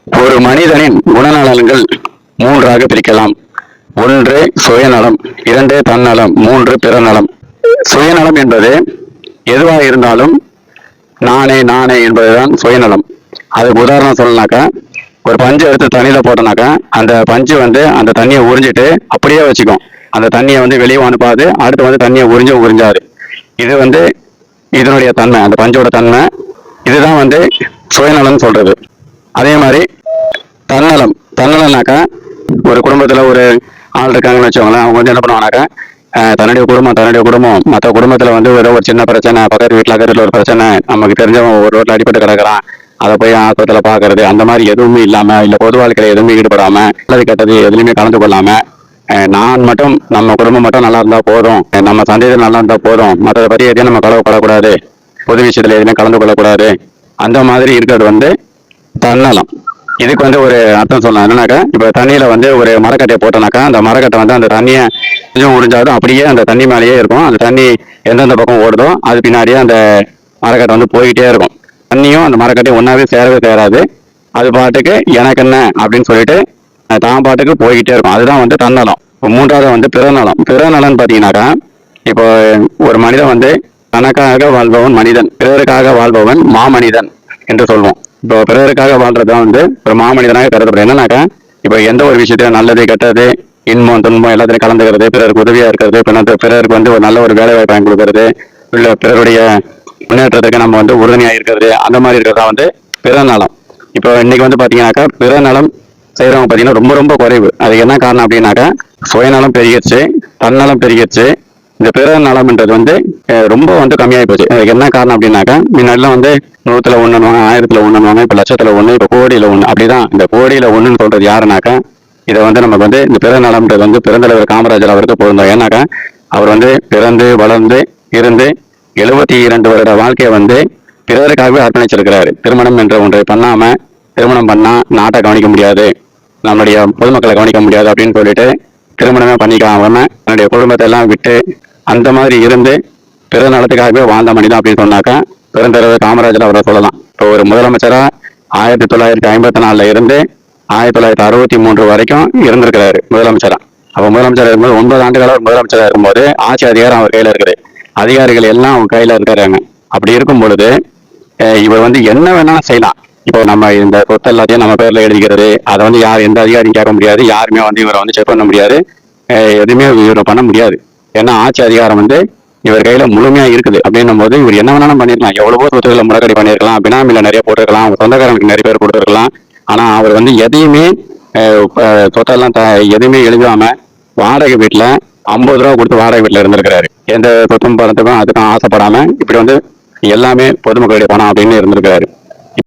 ஒரு மனிதனின் குணநலன்கள் மூன்றாக பிரிக்கலாம். ஒன்று சுயநலம், இரண்டு தன்னலம், மூன்று பிறநலம். சுயநலம் என்பது எதுவாக இருந்தாலும் நானே நானே என்பதுதான் சுயநலம். அதுக்கு உதாரணம் சொல்லனாக்கா, ஒரு பஞ்சு எடுத்து தண்ணியில போட்டோம்னாக்கா அந்த பஞ்சு அந்த தண்ணியை உறிஞ்சிட்டு அப்படியே வச்சுக்கும். அந்த தண்ணியை வெளியே அனுப்பாது, அடுத்து தண்ணியை உறிஞ்சாது. இது இதனுடைய தன்மை, அந்த பஞ்சோட தன்மை. இதுதான் சுயநலம் சொல்றது. அதே மாதிரி தன்னலம், தன்னலம்னாக்கா ஒரு குடும்பத்துல ஒரு ஆள் இருக்காங்கன்னு வச்சுக்கோங்களேன். அவங்க என்ன பண்ணுவாங்கனாக்கா, தன்னுடைய குடும்பம் மற்ற குடும்பத்துல ஏதோ ஒரு சின்ன பிரச்சனை, பக்கத்து வீட்டுல ஒரு பிரச்சனை, நமக்கு தெரிஞ்சவன் ஒரு ரோட்ல அடிபட்டு கிடக்குறான், அதை போய் ஆஸ்பத்திரியில பாக்குறது, அந்த மாதிரி எதுவுமே இல்லாம, இல்ல பொது வாழ்க்கையில எதுவுமே ஈடுபடாம, நல்லது கெட்டது எதுலையுமே கலந்து கொள்ளாம, நான் மட்டும் நம்ம குடும்பம் மட்டும் நல்லா இருந்தா போதும், நம்ம சந்தேகம் நல்லா இருந்தா போதும், மற்றதை பத்தி எதையும் நம்ம கலவப்படக்கூடாது, பொது விஷயத்துல எதுவுமே கலந்து கொள்ளக்கூடாது, அந்த மாதிரி இருக்கிறது தன்னலம். இதுக்கு ஒரு அர்த்தம் சொல்லலாம். என்னன்னாக்கா, இப்ப தண்ணியில ஒரு மரக்கட்டையை போட்டோம்னாக்கா அந்த மரக்கட்டை அந்த தண்ணியை கொஞ்சம் உறிஞ்சாலும் அப்படியே அந்த தண்ணி மேலேயே இருக்கும். அந்த தண்ணி எந்தெந்த பக்கம் ஓடுதோ அது பின்னாடியே அந்த மரக்கட்டை போய்கிட்டே இருக்கும். தண்ணியும் அந்த மரக்கட்டையும் ஒன்னாவே சேரவே சேராது. அது பாட்டுக்கு எனக்கு என்ன அப்படின்னு சொல்லிட்டு தான் பாட்டுக்கு போய்கிட்டே இருக்கும். அதுதான் தன்னலம். மூன்றாவது பிறநலம். பிறநலன் பாத்தீங்கன்னாக்கா, இப்போ ஒரு மனிதன் தனக்காக வாழ்பவன் மனிதன், பிறருக்காக வாழ்பவன் மாமனிதன் என்று சொல்வோம். இப்போ பிறருக்காக வாழ்றதுதான் ஒரு மாமனிதனாக கருதப்படும். என்னன்னாக்கா, இப்போ எந்த ஒரு விஷயத்துல நல்லது கெட்டது இன்பம் துன்பம் எல்லாத்தையும் கலந்துக்கிறது, பிறருக்கு உதவியா இருக்கிறது, பிறருக்கு ஒரு நல்ல ஒரு வேலை வாய்ப்பு வாங்கி கொடுக்கறது, இல்ல பிறருடைய முன்னேற்றத்துக்கு நம்ம உறுதுணையா இருக்கிறது, அந்த மாதிரி இருக்கிறதா பிறநலம். இப்போ இன்னைக்கு பாத்தீங்கன்னாக்கா, பிறநலம் செய்யறவங்க பாத்தீங்கன்னா ரொம்ப ரொம்ப குறைவு. அதுக்கு என்ன காரணம் அப்படின்னாக்கா, சுயநலம் பெருகிடுச்சு, தன்னலம் பெருகிடுச்சு. இந்த பிறநலம்ன்றது ரொம்ப கம்மியாகி போச்சு. அதுக்கு என்ன காரணம் அப்படின்னாக்கா, முன்னாடிலாம் 100ல 1, 1000ல 1, இப்ப லட்சத்துல 1, இப்ப கோடியில 1. அப்படிதான். இந்த கோடியில 1ன்னு சொல்றது யாருனாக்கா, இதை நமக்கு இந்த பிறநலம்ன்றது பெருந்தலைவர் காமராஜர் அவருக்கு பொருந்தோம். ஏன்னாக்கா, அவர் பிறந்து வளர்ந்து இருந்து 72 வருட வாழ்க்கையை பிறருக்காகவே அர்ப்பணிச்சிருக்கிறாரு. திருமணம் என்ற ஒன்றை பண்ணாம, திருமணம் பண்ணா நாட்டை கவனிக்க முடியாது, நம்மளுடைய பொதுமக்களை கவனிக்க முடியாது அப்படின்னு சொல்லிட்டு திருமணமே பண்ணிக்காம தன்னுடைய குடும்பத்தை எல்லாம் விட்டு அந்த மாதிரி இருந்து பிற நலத்துக்காகவே வாழ்ந்த மனிதன் அப்படின்னு சொன்னாக்கா பெருந்தலைவர் காமராஜர் அவரை சொல்லலாம். இப்போ ஒரு முதலமைச்சரா 1954 இருந்து 1963 வரைக்கும் இருந்திருக்கிறாரு முதலமைச்சரா. அப்ப முதலமைச்சர் இருக்கும்போது 9 ஆண்டுகளா முதலமைச்சரா இருக்கும்போது ஆட்சி அதிகாரம் அவர் கையில இருக்குது, அதிகாரிகள் எல்லாம் அவங்க கையில இருக்கிறாங்க. அப்படி இருக்கும் பொழுது இவர் என்ன வேணாலும் செய்யலாம். இப்போ நம்ம இந்த சொத்து எல்லாத்தையும் நம்ம பேர்ல எழுதிக்கிறது, அதை யார் எந்த அதிகாரியும் கேட்க முடியாது, யாருமே இவரை செக் பண்ண முடியாது, எதுவுமே இவரை பண்ண முடியாது. ஏன்னா ஆட்சி அதிகாரம் இவர் கையில முழுமையா இருக்குது. அப்படின்னும் போது இவர் என்ன வேணாலும் பண்ணிருக்கலாம். எவ்வளவோ சொத்துக்களை முடக்கடி பண்ணிருக்கலாம், பினாமில நிறைய போட்டிருக்கலாம், சொந்தக்காரங்களுக்கு நிறைய பேர் கொடுத்துருக்கலாம். ஆனா அவர் எதையுமே சொத்தெல்லாம் எதுவுமே எழுதாம வாடகை வீட்டுல 50 ரூபா கொடுத்து வாடகை வீட்டுல இருந்திருக்கிறாரு. எந்த சொத்தும் பணத்துக்கும் அதுக்கும் ஆசைப்படாம இப்படி எல்லாமே பொதுமக்களுடைய பணம் அப்படின்னு இருந்திருக்கிறாரு.